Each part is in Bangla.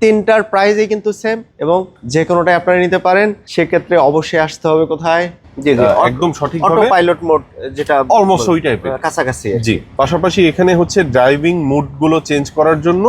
তিনটার প্রাইসই কিন্তু সেম এবং যে কোনোটাই আপনারা নিতে পারেন। সেক্ষেত্রে অবশ্যই আসতে হবে কোথায়? জি জি, একদম সঠিক অটো পাইলট মোড, যেটা অলমোস্ট ওই টাইপের কাছাকাছি। জি, পাশাপাশি এখানে হচ্ছে ড্রাইভিং মোড গুলো চেঞ্জ করার জন্য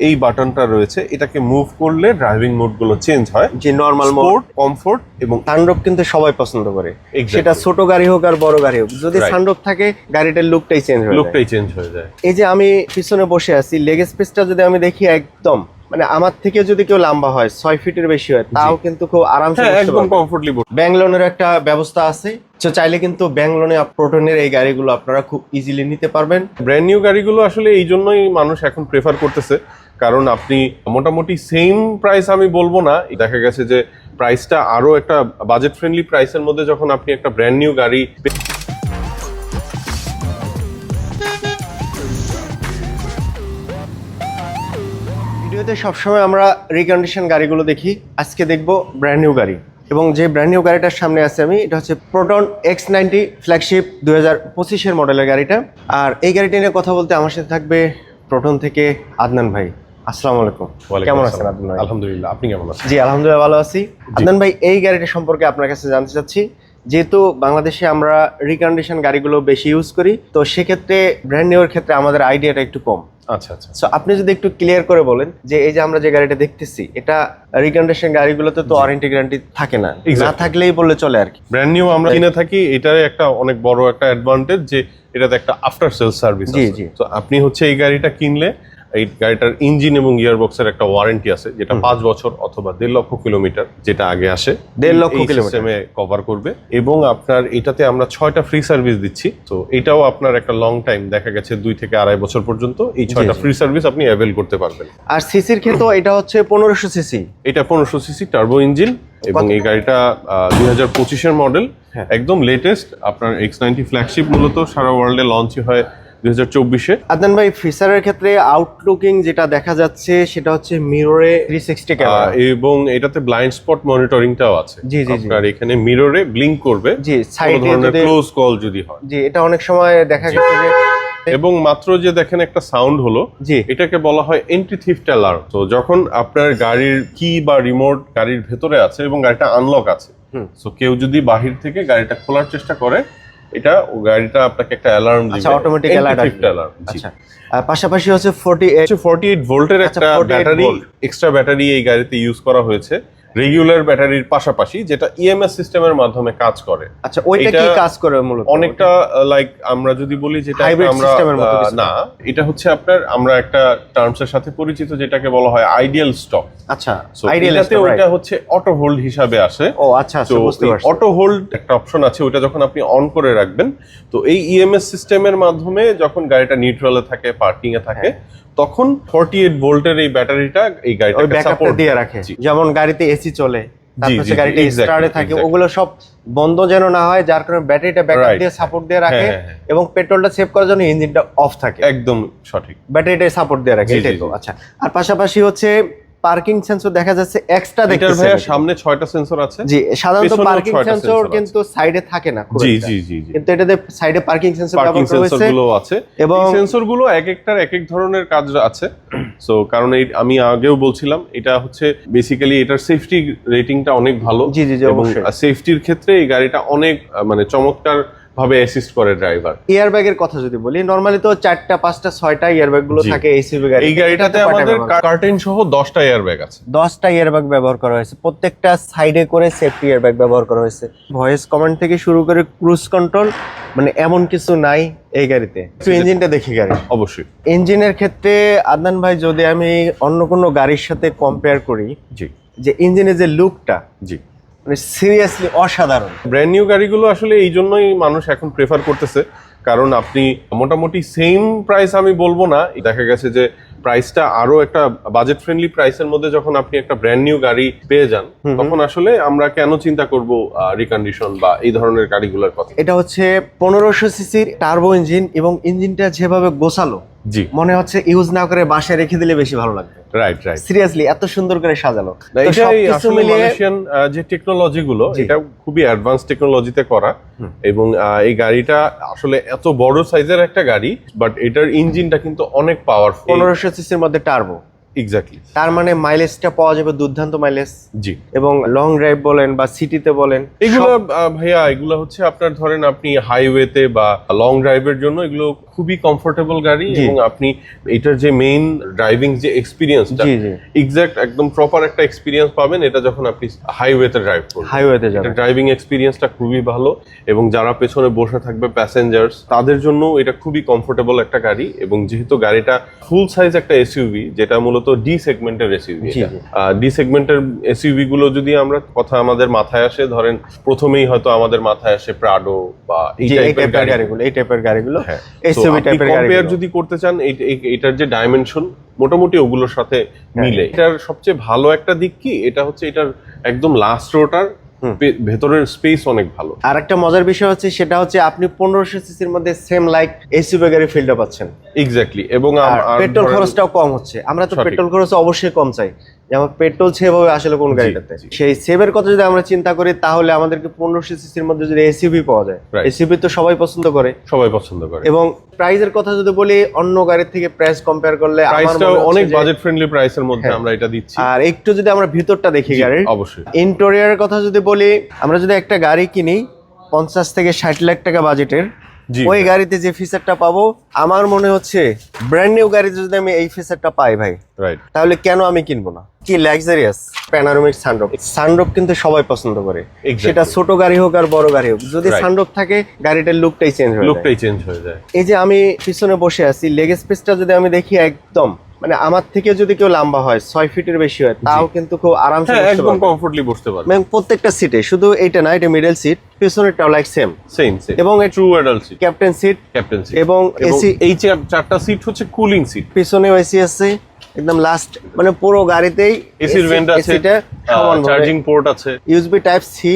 এই বাটনটা রয়েছে। এটাকে মুভ করলে ড্রাইভিং মোড গুলো চেঞ্জ হয়। জি, নরমাল মোড, স্পোর্ট, কমফোর্ট এবং সানরুফ কিন্তু সবাই পছন্দ করে। Exactly. সেটা ছোট গাড়ি হোক আর বড় গাড়ি হোক, যদি Right. সানরুফ থাকে গাড়িটার লুকটাই চেঞ্জ হয়ে যায়। লুকটাই চেঞ্জ হয়ে যায়। এই যে আমি পিছনে বসে আছি, লেগ স্পেসটা যদি আমি দেখি একদম মানে আমার থেকে যদি কেউ লম্বা হয় 6 ফিটের বেশি হয় তাও কিন্তু খুব আরামসে হ্যাঁ, বসতে একদম পারবে। কমফোর্টলি বসে। ব্যাংক লোনের একটা ব্যবস্থা আছে, তো চাইলে কিন্তু ব্যাংক লোনে প্রোটনের এই গাড়িগুলো আপনারা খুব ইজিলি নিতে পারবেন। ব্র্যান্ড নিউ গাড়িগুলো আসলে এই জন্যই মানুষ এখন প্রেফার করতেছে, কারণ আপনি মোটামুটি সেম প্রাইস আমি বলবো না, দেখা গেছে যে প্রাইসটা আরো একটা বাজেট ফ্রেন্ডলি প্রাইসের মধ্যে যখন আপনি একটা ব্র্যান্ড নিউ গাড়ি ভিডিওতে সবসময় আমরা রিকন্ডিশন গাড়িগুলো দেখি, আজকে দেখবো ব্র্যান্ড নিউ গাড়ি। এবং যে ব্র্যান্ড নিউ গাড়িটার সামনে আছে আমি, এটা হচ্ছে প্রোটন X90 ফ্ল্যাগশিপ 2025-এর মডেলের গাড়িটা। আর এই গাড়িটা নিয়ে কথা বলতে আমার সাথে থাকবে প্রোটন থেকে আদনান ভাই। আসসালামু আলাইকুম, কেমন আছেন আদনান ভাই? আলহামদুলিল্লাহ, আপনি কেমন আছেন? জি আলহামদুলিল্লাহ ভালো আছি। আদনান ভাই, এই গাড়িটা সম্পর্কে আপনার কাছে জানতে চাচ্ছি। যেহেতু বাংলাদেশে আমরা রিকন্ডিশন গাড়িগুলো বেশি ইউজ করি, তো সেক্ষেত্রে ব্র্যান্ড নিউর ক্ষেত্রে আমাদের আইডিয়াটা একটু কম। আচ্ছা আচ্ছা, সো আপনি যদি একটু ক্লিয়ার করে বলেন যে এই যে আমরা যে গাড়িটা দেখতেছি, এটা রিকন্ডিশন গাড়িগুলোতে তো ওয়ারেন্টি গ্যারান্টি থাকে না, না থাকলেই বললে চলে আর কি। ব্র্যান্ড নিউ আমরা কিনে থাকি, এটার একটা অনেক বড় একটা অ্যাডভান্টেজ যে এটাতে একটা আফটার সেল সার্ভিস জি, আছে। জি। তো আপনি হচ্ছে এই গাড়িটা কিনলে এই গাড়িটার ইঞ্জিন এবং গিয়ারবক্সের একটা ওয়ারেন্টি আছে, যেটা 5 বছর অথবা 1.5 লক্ষ কিলোমিটার, যেটা আগে আসে 1.5 লক্ষ কিলোমিটার সিস্টেমে কভার করবে। এবং আপনার এটাতে আমরা 6টা ফ্রি সার্ভিস দিচ্ছি। তো এটাও আপনার একটা লং টাইম, দেখা গেছে 2 থেকে 2.5 বছর পর্যন্ত এই 6টা ফ্রি সার্ভিস আপনি অ্যাভেল করতে পারবেন। আর সিসির ক্ষেত্রে এটা হচ্ছে 1500 সিসি। এটা 1500 সিসি টার্বো ইঞ্জিন এবং এই গাড়িটা 2025-এর মডেল, একদম লেটেস্ট। আপনার X90 ফ্ল্যাগশিপ মূলত সারা ওয়ার্ল্ডে লঞ্চ হয় 2024-এ। আদনান ভাই, ফিচারের ক্ষেত্রে আউটলুকিং যেটা দেখা যাচ্ছে সেটা হচ্ছে মিররে 360 ক্যামেরা এবং এটাতে ব্লাইন্ড স্পট মনিটরিংটাও আছে। জি, জি, জি। আপনার এখানে মিররে ব্লিঙ্ক করবে, জি, সাইডে যদি ক্লোজ কল যদি হয়। জি, এটা অনেক সময় দেখা গেছে যে এবং মাত্র যে দেখেন একটা সাউন্ড হলো, জি, এটাকে বলা হয় এন্ট্রি থিফট অ্যালার্ম। তো যখন আপনার গাড়ির কি বা রিমোট গাড়ির ভেতরে আছে এবং গাড়িটা আনলক আছে, সো কেউ যদি বাহির থেকে গাড়িটা খোলার চেষ্টা করে, এটা গাড়িটা আপনাকে একটা অ্যালার্ম দিবে। আচ্ছা, অটোমেটিক অ্যালার্ট অ্যালার্ম। আচ্ছা, আর পাশাপাশি হচ্ছে 48 ভোল্টের একটা 48 ব্যাটারি, ভোল্ট। এক্সট্রা ব্যাটারি এই গাড়িতে ইউজ করা হয়েছে রেগুলার ব্যাটারির পাশাপাশি, যেটা ইএমএস সিস্টেমের মাধ্যমে কাজ করে। আচ্ছা, ওইটা কি কাজ করে মূলত? অনেকটা লাইক আমরা যদি বলি যেটা Hybrid আমরা system এর মতো কিছু? না, এটা হচ্ছে আপনার আমরা একটা টার্মস এর সাথে পরিচিত যেটাকে বলা হয় আইডিয়াল স্টপ। আচ্ছা, আইডিয়াল আইডিয়াল স্টপ, ওটা হচ্ছে অটো হোল্ড হিসাবে আসে। ও আচ্ছা, তো বুঝতে পারছি। অটো হোল্ড একটা অপশন আছে, ওটা যখন আপনি অন করে রাখবেন, তো এই ইএমএস সিস্টেমের মাধ্যমে যখন গাড়িটা নিউট্রালে থাকে, পার্কিং এ থাকে, তখন 48 ভোল্টের এই ব্যাটারিটা এই ওই গাড়িটাকে ব্যাকআপটা সাপোর্ট দিয়ে রাখে। যেমন গাড়িতে এসি চলে, তারপর জি, গাড়িটা exactly, স্টার্টে থাকে, exactly. ওগুলো সব বন্ধ যেন না হয়, যার কারণে ব্যাটারিটা ব্যাকআপ Right. দিয়ে সাপোর্ট দিয়ে রাখে। হ্যাঁ, হ্যাঁ, এবং পেট্রোলটা সেভ করার জন্য ইঞ্জিনটা অফ থাকে, একদম সঠিক। ব্যাটারিটা সাপোর্ট দিয়ে রাখে, জি, এটাই জি, তো। জি। আচ্ছা, আর পাশাপাশি হচ্ছে পার্কিং সেন্সর দেখা যাচ্ছে এক্সট্রা এটার দেখতেছি ভাইয়া আমি। সামনে 6টা সেন্সর আছে। জি, সাধারণত পেছনেও পার্কিং 6টা সেন্সর sensor আছে। কিন্তু সাইডে থাকে না খুব জি একটা। জি জি জি, কিন্তু এটাতে সাইডে পার্কিং সেন্সর পার্কিং ব্যবহার করা সেন্সর হয়েছে। গুলো আছে এবং এবং- সেন্সর গুলো এক একটার এক এক ধরনের কাজ আছে। সো কারণ এই আমি আগেও বলছিলাম, এটা হচ্ছে বেসিক্যালি এটার সেফটি রেটিংটা অনেক ভালো। জি, জি, জি, এবং অবশ্যই। সেফটির ক্ষেত্রে এই গাড়িটা অনেক মানে চমৎকার ভাবে অ্যাসিস্ট করে ড্রাইভার। এয়ার ব্যাগের কথা যদি বলি, নরমালি তো 4টা 5টা 6টা এয়ার ব্যাগ গুলো জি। থাকে এইসিবি গাড়ি। এই গাড়িটাতে আমাদের কার্টেন সহ 10টা এয়ার ব্যাগ আছে। 10টা এয়ার ব্যাগ ব্যবহার করা হয়েছে, প্রত্যেকটা সাইডে করে সেফটি এয়ার ব্যাগ ব্যবহার করা হয়েছে। ভয়েস কমান্ড থেকে শুরু করে ক্রুজ কন্ট্রোল, মানে এমন কিছু নাই এই গাড়িতে। একটু ইঞ্জিনটা দেখি গাড়ি। অবশ্যই। ইঞ্জিনের ক্ষেত্রে আদনান ভাই, যদি আমি অন্য কোনো গাড়ির সাথে কম্পেয়ার করি, জি যে ইঞ্জিনের যে লুকটা, জি, মানে সিরিয়াসলি অসাধারণ। ব্র্যান্ড নিউ গাড়িগুলো আসলে এই জন্যই মানুষ এখন প্রেফার করতেছে, কারণ আপনি মোটামুটি সেম প্রাইস আমি বলবো না, দেখা গেছে যে প্রাইসটা আরো একটা বাজেট ফ্রেন্ডলি প্রাইসের মধ্যে যখন আপনি একটা ব্র্যান্ড নিউ গাড়ি পেয়ে যান, তখন আসলে আমরা কেন চিন্তা করব রিকন্ডিশন বা এই ধরনের গাড়িগুলোর কথা। এটা হচ্ছে 1500 সিসির টার্বো ইঞ্জিন এবং ইঞ্জিনটা যেভাবে গোছালো, জি, মনে হচ্ছে ইউজ না করে বাসায় রেখে দিলে বেশি ভালো লাগবে। Right right. সিরিয়াসলি এত সুন্দর করে সাজালো। তো এটাই সবকিছু আসলে মিলিয়ে মালয়েশিয়ান যে টেকনোলজি গুলো, জি। এটা খুবই অ্যাডভান্স টেকনোলজিতে করা। এবং এই গাড়িটা আসলে এত বড় সাইজের একটা গাড়ি, বাট এটার ইঞ্জিনটা কিন্তু অনেক পাওয়ারফুল। 1500 সিসির মধ্যে টার্বো। এক্স্যাক্টলি। তার মানে মাইলেজটা পাওয়া যাবে দুর্দান্ত মাইলেজ, জি। এবং লং ড্রাইভ বলেন বা সিটিতে বলেন এগুলো ভাইয়া এগুলো হচ্ছে আপনার ধরেন আপনি হাইওয়েতে বা লং ড্রাইভের জন্য এগুলো খুবই কমফোর্টেবল গাড়ি, জি। এবং আপনি এটার যে মেইন ড্রাইভিং যে এক্সপিরিয়েন্সটা জি জি এক্সাক্ট একদম প্রপার একটা এক্সপিরিয়েন্স পাবেন এটা যখন আপনি হাইওয়েতে ড্রাইভ করবেন। হাইওয়েতে যাবেন। এটা ড্রাইভিং এক্সপিরিয়েন্সটা খুবই ভালো, এবং যারা পেছনে বসে থাকবে প্যাসেঞ্জার্স তাদের জন্য এটা খুবই কমফোর্টেবল একটা গাড়ি। এবং যেহেতু গাড়িটা ফুল সাইজ একটা এসইউভি, যেটা মূলত ডি সেগমেন্টের এসইউভি, জি, জি। ডি সেগমেন্টের এসইউভি গুলো যদি আমরা কথা আমাদের মাথায় আসে, ধরেন প্রথমেই হয়তো আমাদের মাথায় আসে প্রাডো বা এই জি, এই টাইপের টাইপের গাড়িগুলো, এই টাইপের গাড়িগুলো, হ্যাঁ। এসইউভি টাইপের কম্পেয়ার গাড়িগুলো। যদি করতে চান এটার যে ডাইমেনশন মোটামুটি ওগুলোর সাথে মিলে। এটার সবচেয়ে ভালো একটা দিক কি, এটা হচ্ছে এটার একদম লাস্ট রোটার, ভেতরের স্পেস অনেক ভালো। আর একটা মজার বিষয় হচ্ছে সেটা হচ্ছে আপনি 1500 সিসির মধ্যে সেম লাইক এসইউভি গাড়ি ফিল্ডটা পাচ্ছেন। এক্স্যাক্টলি। এবং পেট্রোল খরচটাও কম হচ্ছে। আমরা তো সঠিক। পেট্রোল খরচ অবশ্যই কম চাই, যেমন পেট্রোল সেভ হবে আসলে কোন জি, গাড়িটাতে। জি। সেই সেভের কথা যদি আমরা চিন্তা করি তাহলে আমাদেরকে 1500 সিসির মধ্যে যদি এসইউভি পাওয়া যায়, Right. এসইউভি তো সবাই পছন্দ করে। সবাই পছন্দ করে। এবং প্রাইসের কথা যদি বলি অন্য গাড়ির থেকে প্রাইস কম্পেয়ার করলে আমার প্রাইসটাও মনে হচ্ছে অনেক যে- বাজেট ফ্রেন্ডলি প্রাইসের মধ্যে হ্যাঁ। আমরা এটা দিচ্ছি। আর একটু যদি আমরা ভিতরটা দেখি জি, গাড়ির, অবশ্যই। ইন্টেরিয়রের কথা যদি বলি, আমরা যদি একটা গাড়ি কিনি 50 থেকে 60 লাখ টাকা বাজেটের, জি। ওই গাড়িতে যে ফিচারটা পাবো আমার মনে হচ্ছে ব্র্যান্ড নিউ গাড়িতে যদি আমি এই ফিচারটা পাই ভাই, রাইট। তাহলে কেন আমি কিনবো না? কি লাক্সারিয়াস প্যানোরামিক সানরুফ। সানরুফ কিন্তু সবাই পছন্দ করে, Exactly. সেটা ছোট গাড়ি হোক আর বড় গাড়ি হোক, যদি Right. সানরুফ থাকে গাড়িটার লুকটাই চেঞ্জ হয়ে যায়। লুকটাই চেঞ্জ হয়ে যায়। এই যে আমি পিছনে বসে আছি, লেগ স্পেসটা যদি আমি দেখি একদম মানে আমার থেকে যদি কেউ লম্বা হয় 6 ফিটের বেশি হয় তাও কিন্তু খুব আরামসে হ্যাঁ, বসতে একদম পারবে। কমফোর্টলি বসতে পারবে। এবং প্রত্যেকটা সিটে, শুধু এইটা না, এটা মিডল সিট, পিছনেরটাও লাইক সেম, সেম সেম। এবং true adult seat, captain seat, captain seat, এবং এসি এই চারটা সিট হচ্ছে কুলিং সিট। পিছনেও এসি আছে একদম লাস্ট, মানে পুরো গাড়িতেই এসির ভেন্ট আছে, এসিটা সমানভাবে। চার্জিং পোর্ট আছে, USB type C,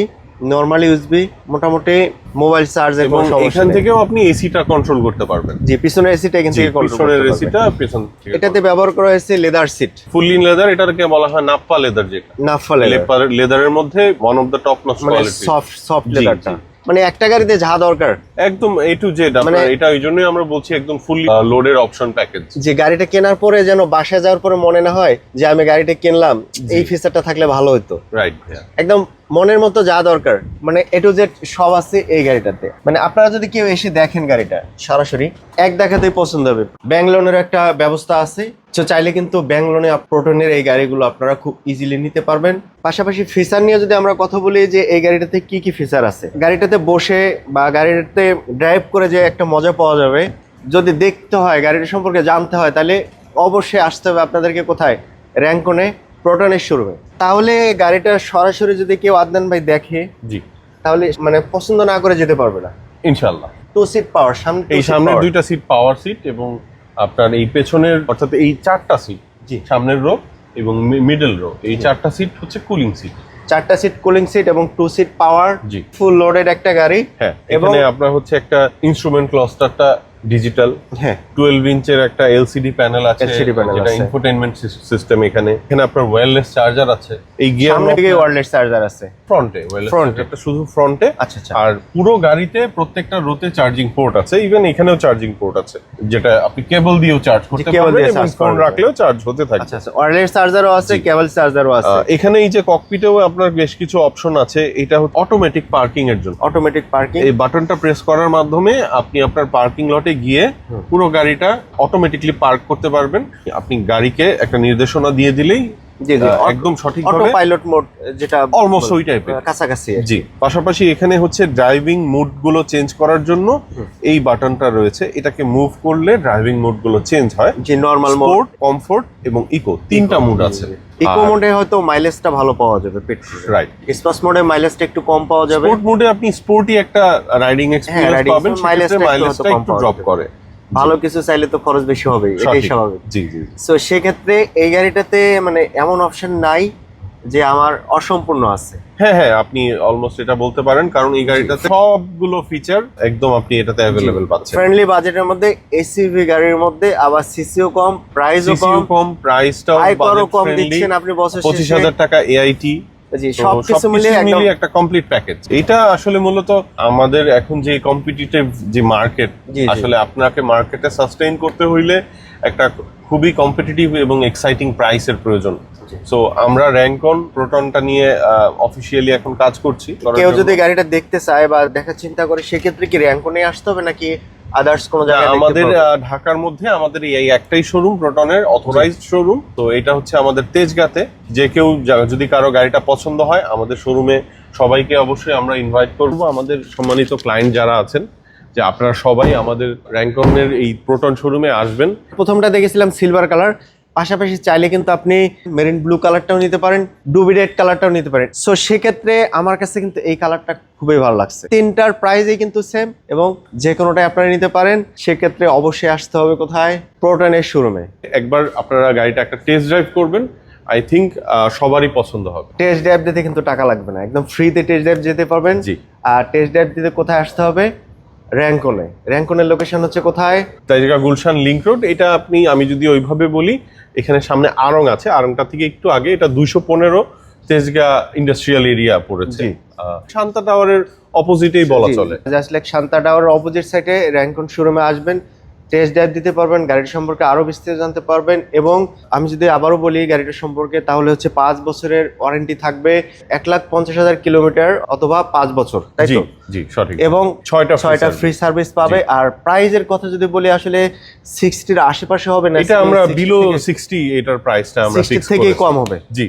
normal USB, মোটামুটি মোবাইল চার্জের এবং কোনো সমস্যা এখান নেই। থেকেও আপনি এসিটা কন্ট্রোল করতে পারবেন। জি, পিছনের এসিটা এখান থেকে কন্ট্রোল পিছনের করতে পারবেন। এসিটা পেছন থেকে। এটাতে ব্যবহার করা হয়েছে লেদার সিট, ফুললি লেদার, এটাকে বলা হয় নাপ্পা লেদার, যেটা নাফা লেদার, লেদারের মধ্যে one of the top notch মানে কোয়ালিটি। সফট জি, লেদারটা, জি। মানে একটা গাড়িতে যা দরকার, একদম এ টু জেড। মানে- এটা ওই জন্যই আমরা বলছি একদম ফুললি লোডের অপশন প্যাকেজ। যে গাড়িটা কেনার পরে যেন বাসায় যাওয়ার পরে মনে না হয় যে আমি গাড়িটা কিনলাম, এই ফিচারটা থাকলে ভালো হতো। রাইট ভাইয়া। একদম মনের মতো যা দরকার, মানে এ টু জেড সব আছে এই গাড়িটাতে। মানে আপনারা যদি কেউ এসে দেখেন গাড়িটা সরাসরি, এক দেখাতেই পছন্দ হবে। ব্যাংক লোনের একটা ব্যবস্থা আছে, তো চাইলে কিন্তু ব্যাংক লোনে প্রোটনের এই গাড়িগুলো আপনারা খুব ইজিলি নিতে পারবেন। পাশাপাশি ফিচার নিয়ে যদি আমরা কথা বলি যে এই গাড়িটাতে কি কি ফিচার আছে, গাড়িটাতে বসে বা গাড়িটাতে ড্রাইভ করে যে একটা মজা পাওয়া যাবে, যদি দেখতে হয় গাড়িটা সম্পর্কে জানতে হয়, তাহলে অবশ্যই আসতে হবে আপনাদেরকে কোথায়, র্যাঙ্কনে প্রোটনের শোরুমে। তাহলে গাড়িটা সরাসরি যদি কেউ আদনান ভাই দেখে, জি, তাহলে মানে পছন্দ না করে যেতে পারবে না। ইনশাআল্লাহ। 2 সিট পাওয়ার, সামনে এই সামনের দুইটা সিট পাওয়ার সিট, এবং আপনার এই পেছনের অর্থাৎ এই চারটা সিট, জি, সামনের রো এবং মিডল রো, এই চারটা সিট হচ্ছে কুলিং সিট। 4টা সিট কুলিং সিট এবং 2 সিট পাওয়ার, জি। ফুল লোডেড একটা গাড়ি। হ্যাঁ, এবং এখানে আপনার হচ্ছে একটা ইনস্ট্রুমেন্ট ক্লাস্টারটা ডিজিটাল, হ্যাঁ 12 ইঞ্চের একটা এলসিডি প্যানেল আছে, LCD প্যানেল যেটা আছে। Infotainment system. এখানে আপনার ওয়্যারলেস চার্জার আছে, এই গিয়ার সামনে দিকে ওয়্যারলেস চার্জার আছে ফ্রন্টে, ওয়্যারলেস Front এ। চার্জারটা শুধু ফ্রন্টে। আচ্ছা আচ্ছা। আর পুরো গাড়িতে প্রত্যেকটা রোতে চার্জিং পোর্ট আছে, ইভেন এখানেও চার্জিং পোর্ট আছে, যেটা আপনি কেবল দিয়েও চার্জ করতে কেবল পারবেন দিয়ে এবং charge ফোন করা যাবে। রাখলেও চার্জ হতে থাকবে। আচ্ছা আচ্ছা, ওয়্যারলেস চার্জারও আছে, জি। কেবল চার্জারও আছে। এখানে এই যে ককপিটেও আপনার বেশ কিছু অপশন আছে। এটা হচ্ছে অটোমেটিক পার্কিং এর জন্য। অটোমেটিক পার্কিং, এই বাটনটা প্রেস করার মাধ্যমে আপনি আপনার পার্কিং লটে গিয়ে পুরো গাড়িটা অটোমেটিকলি পার্ক করতে পারবেন। আপনি গাড়িকে একটা নির্দেশনা দিয়ে দিলেই জি জি, একদম অটো সঠিকভাবে, পাইলট মোড, যেটা অলমোস্ট ওই টাইপের কাছাকাছি। জি। পাশাপাশি এখানে হচ্ছে ড্রাইভিং মোড গুলো চেঞ্জ করার জন্য এই বাটনটা রয়েছে। এটাকে মুভ করলে ড্রাইভিং মোড গুলো চেঞ্জ হয়। জি, নরমাল মোড, স্পোর্ট, কমফোর্ট এবং ইকো, তিনটা মোড আছে। ইকো মোডে হয়তো মাইলেজটা ভালো পাওয়া যাবে পেট্রোল, রাইট। স্পোর্টস মোডে মাইলেজটা একটু কম পাওয়া যাবে। স্পোর্ট মোডে আপনি স্পোর্টি একটা রাইডিং এক্সপেরিয়েন্স riding পাবেন, মাইলেজটা সেক্ষেত্রে একটু মাইলেজটা কম একটু পাওয়া ড্রপ যাবে। করে। ভালো কিছু চাইলে তো খরচ বেশি হবে, এটাই সঠিক। স্বাভাবিক। জি জি। সো সেক্ষেত্রে এই গাড়িটাতে মানে এমন অপশন নাই যে আমার অসম্পূর্ণ আছে। হ্যাঁ হ্যাঁ, আপনি অলমোস্ট এটা বলতে পারেন, কারণ এই গাড়িটাতে সবগুলো ফিচার একদম আপনি এটাতে অ্যাভেলেবেল পাচ্ছেন। ফ্রেন্ডলি বাজেটের মধ্যে, এসইভি গাড়ির মধ্যে, আবার সিসিও কম, প্রাইসও সিসিও কম, কম, প্রাইসটাও আয়করও বাজেট কম ফ্রেন্ডলি। দিচ্ছেন আপনি বছর 25,000 টাকা এআইটি, জি, সবকিছু মিলিয়ে একদম মিলিয়ে একটা কমপ্লিট প্যাকেজ। এটা আসলে মূলত আমাদের এখন যে কম্পিটিটিভ যে মার্কেট, জি, জি। আসলে আপনাকে মার্কেটে সাস্টেইন করতে হইলে একটা খুবই কম্পিটিটিভ এবং এক্সাইটিং প্রাইসের প্রয়োজন। সো আমরা র্যাঙ্কন প্রোটনটা নিয়ে অফিসিয়ালি এখন কাজ করছি। কেউ যদি গাড়িটা দেখতে চায় বা দেখার চিন্তা করে সেক্ষেত্রে কি র্যাঙ্কনে আসতে হবে নাকি আদার্স কোনো জায়গায় দেখতে আমাদের পারবে? ঢাকার মধ্যে আমাদের এই একটাই শোরুম, প্রোটনের অথরাইজড শোরুম। তো এটা হচ্ছে আমাদের তেজগাঁতে। যে কেউ যদি কারো গাড়িটা পছন্দ হয় আমাদের শোরুমে সবাইকে অবশ্যই আমরা ইনভাইট করব। আমাদের সম্মানিত ক্লায়েন্ট যারা আছেন, যে আপনারা সবাই আমাদের র্যাঙ্কনের এই প্রোটন শোরুমে আসবেন। প্রথমটা দেখেছিলাম সিলভার কালার, পাশাপাশি চাইলে কিন্তু আপনি মেরিন ব্লু কালারটাও নিতে পারেন, ডুবি রেড কালারটাও নিতে পারেন। সো সেক্ষেত্রে আমার কাছে কিন্তু এই কালারটা খুবই ভালো লাগছে। তিনটার প্রাইসই কিন্তু সেম এবং যে কোনোটাই আপনারা নিতে পারেন। সেক্ষেত্রে অবশ্যই আসতে হবে কোথায়? প্রোটনের শোরুমে। একবার আপনারা গাড়িটা একটা টেস্ট ড্রাইভ করবেন, আই থিঙ্ক সবারই পছন্দ হবে। টেস্ট ড্রাইভ দিতে কিন্তু টাকা লাগবে না, একদম ফ্রিতে টেস্ট ড্রাইভ যেতে পারবেন। জি। আর টেস্ট ড্রাইভ দিতে কোথায় আসতে হবে? র্যাঙ্কনে। র্যাঙ্কনের লোকেশন হচ্ছে কোথায়? Tejgaon Gulshan link road. এটা আমি যদি ওইভাবে বলি, এখানে সামনে আড়ং আছে, আড়ংটা থেকে একটু আগে এটা 215 তেজগাঁ ইন্ডাস্ট্রিয়াল এরিয়া পড়েছে। জি। শান্তা টাওয়ারের অপোজিটেই বলা চলে। জাস্ট লাইক শান্তা টাওয়ারের অপোজিট সাইডে র্যাঙ্কন শোরুমে আসবেন, টেস্ট ড্রাইভ দিতে পারবেন, গাড়ির সম্পর্কে আরো বিস্তারিত জানতে পারবেন। এবং আমি যদি আবারও বলি গাড়িটার সম্পর্কে, তাহলে হচ্ছে 5 বছরের ওয়ারেন্টি থাকবে, 1,50,000 কিলোমিটার অথবা 5 বছর, তাই জি তো? জি, সঠিক। এবং 6টা ফ্রি সার্ভিস পাবে। আর প্রাইজের কথা যদি বলি, আসলে 60-র আশেপাশে হবে না, এটা আমরা বিলো 60 এটার প্রাইসটা আমরা 60 ফিক্স থেকেই কম হবে। জি।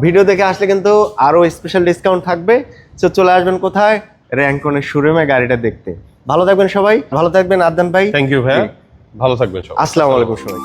ভিডিও দেখে আসলে কিন্তু আরো স্পেশাল ডিসকাউন্ট থাকবে। তো চলে আসবেন কোথায়? র্যাঙ্কনের শোরুমে গাড়িটা দেখতে। ভালো থাকবেন সবাই, ভালো থাকবেন আদনান ভাই। থ্যাংক ইউ ভাইয়া, ভালো থাকবেন সবাই। আসসালামু আলাইকুম সবাই।